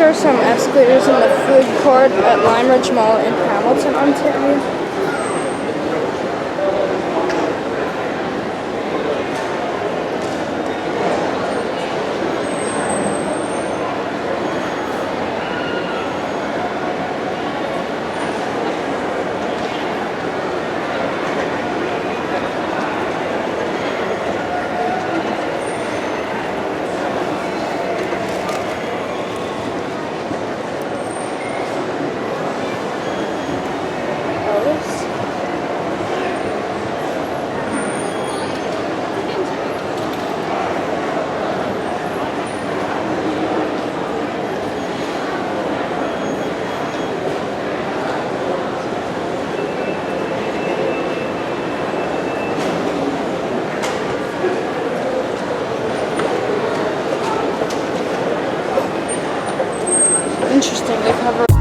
are some escalators in the food court at Lime Ridge Mall in Hamilton, Ontario. Otis. Interesting, they cover